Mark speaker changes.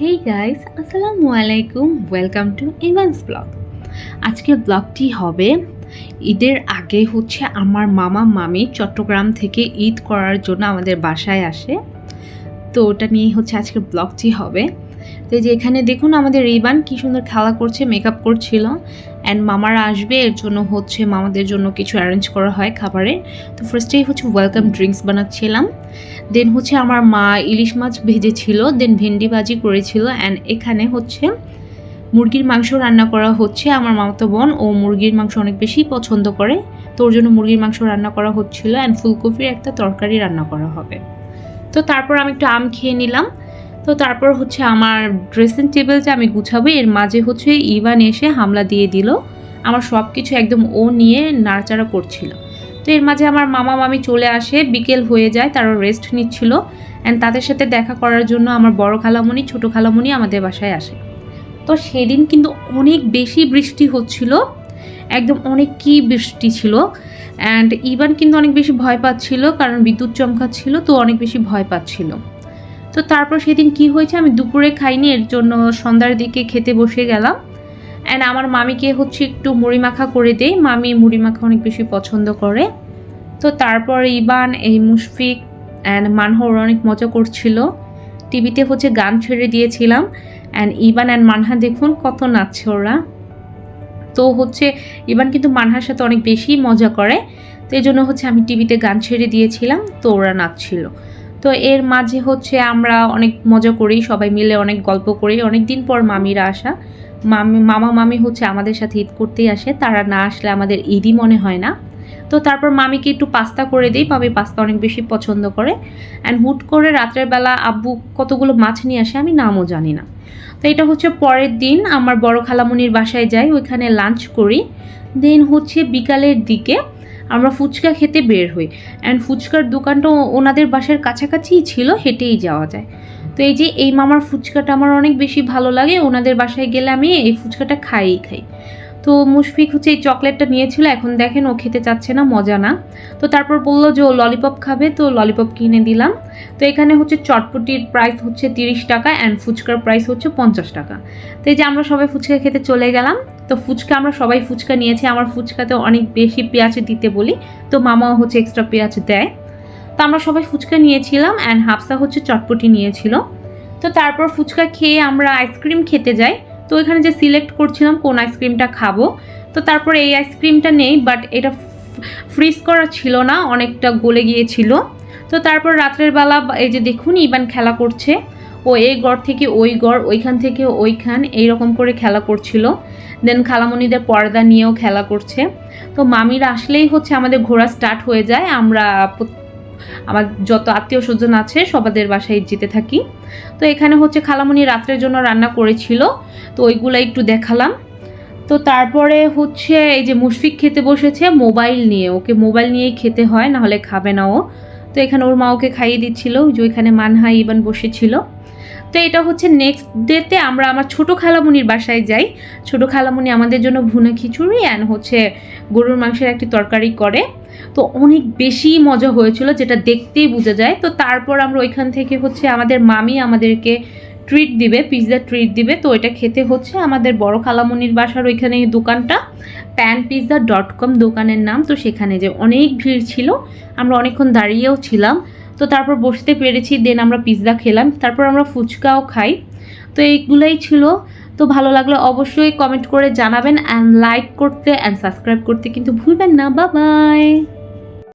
Speaker 1: Hey guys, আসসালামু আলাইকুম। Welcome to Evans blog. আজকের ব্লগটি হবে ঈদের আগে আমার মামা মামি চট্টগ্রাম থেকে ঈদ করার জন্য আমাদের বাসায় আসে। তো ওটা নিয়েই আজকের ব্লগটি হবে। তো এই যে এখানে দেখুন আমাদের রিবান কি সুন্দর খেলা করছে, মেকআপ করছিল। অ্যান্ড মামারা আসবে, এর জন্য মামাদের জন্য কিছু অ্যারেঞ্জ করা হয় খাবারের। তো ফার্স্টেই ওয়েলকাম ড্রিঙ্কস বানাচ্ছিলাম। দেন আমার মা ইলিশ মাছ ভেজেছিল, দেন ভেন্ডি ভাজি করেছিল। অ্যান্ড এখানে মুরগির মাংস রান্না করা হচ্ছে। আমার মামাতো বোন ও মুরগির মাংস অনেক বেশি পছন্দ করে, তো ওর জন্য মুরগির মাংস রান্না করা হচ্ছিল। অ্যান্ড ফুলকপির একটা তরকারি রান্না করা হবে। তো তারপর আমি একটু আম খেয়ে নিলাম। তো তারপর আমার ড্রেসিং টেবিল যে আমি গুছাবো, এর মাঝে ইভান এসে হামলা দিয়ে দিল। আমার সব কিছু একদম ও নিয়ে নাড়াচাড়া করছিল। তো এর মাঝে আমার মামা মামি চলে আসে, বিকেল হয়ে যায়, তারা রেস্ট নিচ্ছিল। অ্যান্ড তাদের সাথে দেখা করার জন্য আমার বড় খালামণি ছোটো খালামণি আমাদের বাসায় আসে। তো সেদিন কিন্তু অনেক বেশি বৃষ্টি হচ্ছিল, একদম অনেকই বৃষ্টি ছিল। অ্যান্ড ইভান কিন্তু অনেক বেশি ভয় পাচ্ছিল, কারণ বিদ্যুৎ চমকাচ্ছিল, তো অনেক বেশি ভয় পাচ্ছিল। তো তারপর সেদিন কি হয়েছে, আমি দুপুরে খাইনি, এর জন্য সন্ধ্যার দিকে খেতে বসে গেলাম। অ্যান্ড আমার মামিকে একটু মুড়ি মাখা করে দেই, মামি মুড়ি মাখা অনেক বেশি পছন্দ করে। তো তারপর ইবান, এই মুশফিক অ্যান্ড মানহা ওরা অনেক মজা করছিল। টিভিতে গান ছেড়ে দিয়েছিলাম। অ্যান্ড ইবান অ্যান্ড মানহা দেখুন কত নাচছে ওরা। তো ইবান কিন্তু মানহার সাথে অনেক বেশি মজা করে, তো এই জন্য আমি টিভিতে গান ছেড়ে দিয়েছিলাম, তো ওরা নাচছিল। তো এর মাঝে আমরা অনেক মজা করি, সবাই মিলে অনেক গল্প করি। অনেক দিন পর মামিরা আসা, মামা মামি আমাদের সাথে ঈদ করতেই আসে, তারা না আসলে আমাদের ঈদই মনে হয় না। তো তারপর মামিকে একটু পাস্তা করে দিই, মামি পাস্তা অনেক বেশি পছন্দ করে। অ্যান্ড হুট করে রাত্রের বেলা আব্বু কতগুলো মাছ নিয়ে আসে, আমি নামও জানি না। তো এটা পরের দিন আমার বড় খালামুনির বাসায় যাই, ওইখানে লাঞ্চ করি। দেন বিকালের দিকে আমরা ফুচকা খেতে বের হই। অ্যান্ড ফুচকার দোকানটা ওনাদের বাসার কাছাকাছিই ছিল, হেঁটেই যাওয়া যায়। তো এই মামার ফুচকাটা আমার অনেক বেশি ভালো লাগে, ওনাদের বাসায় গেলে আমি এই ফুচকাটা খাই। তো মুশফিক এই চকলেটটা নিয়েছিল, এখন দেখেন ও খেতে চাচ্ছে না, মজা না। তো তারপর বললো যে ও ললিপপ খাবে, তো ললিপপ কিনে দিলাম। তো এখানে চটপটির প্রাইস 30 টাকা, অ্যান্ড ফুচকার প্রাইস 50 টাকা। তো এই যে আমরা সবাই ফুচকা খেতে চলে গেলাম। তো আমরা সবাই ফুচকা নিয়েছি, আমার ফুচকাতে অনেক বেশি পেঁয়াজ দিতে বলি, তো মামাও এক্সট্রা পেঁয়াজ দেয়। তো আমরা সবাই ফুচকা নিয়েছিলাম, অ্যান্ড হাফসা চটপটি নিয়েছিল। তো তারপর ফুচকা খেয়ে আমরা আইসক্রিম খেতে যাই। তো এখানে যে সিলেক্ট করছিলাম কোন আইসক্রিমটা খাবো, তো তারপরে এই আইসক্রিমটা নেই, বাট এটা ফ্রিজ করা ছিল না, অনেকটা গলে গিয়েছিল। তো তারপর রাত্রের বেলা এই যে দেখুন ইবান খেলা করছে, ও এই ঘর থেকে ওই ঘর, ওইখান থেকে ওইখান, এইরকম করে খেলা করছিল। দেন খালামণিদের পর্দা নিয়েও খেলা করছে। তো মামিরা আসলেই আমাদের ঘোরা স্টার্ট হয়ে যায়, আমরা আমার যত আত্মীয় স্বজন আছে সবাদের বাসায় যেতে থাকি। তো এখানে খালামণি রাত্রের জন্য রান্না করেছিল, তো ওইগুলো একটু দেখালাম। তো তারপরে এই যে মুশফিক খেতে বসেছে মোবাইল নিয়ে, ওকে মোবাইল নিয়েই খেতে হয়, নাহলে খাবে না ও। তো এখানে ওর মা ওকে খাইয়ে দিচ্ছিল, যে ওইখানে মানহা ইবান বসেছিল। তো এটা নেক্সট ডেতে আমরা আমার ছোটো খালামণির বাসায় যাই। ছোটো খালামণি আমাদের জন্য ভুনা খিচুড়ি অ্যান্ড গরুর মাংসের একটি তরকারি করে। তো অনেক বেশি মজা হয়েছিল, যেটা দেখতেই বোঝা যায়। তো তারপর আমরা ওইখান থেকে আমাদের মামি আমাদেরকে ট্রিট দিবে, পিৎজা ট্রিট দিবে। তো এটা খেতে আমাদের বড় খালামণির বাসার ওইখানে দোকানটা panpizza.com দোকানের নাম। তো সেখানে যে অনেক ভিড় ছিল, আমরা অনেকক্ষণ দাঁড়িয়েও ছিলাম। তো তারপর বসতে পেরেছি, দেন আমরা পিৎজা খেলাম, তারপর আমরা ফুচকাও খাই। তো এইগুলাই ছিল। তো ভালো লাগলে অবশ্যই কমেন্ট করে জানাবেন, অ্যান্ড লাইক করতে অ্যান্ড সাবস্ক্রাইব করতে কিন্তু ভুলবেন না। Bye bye.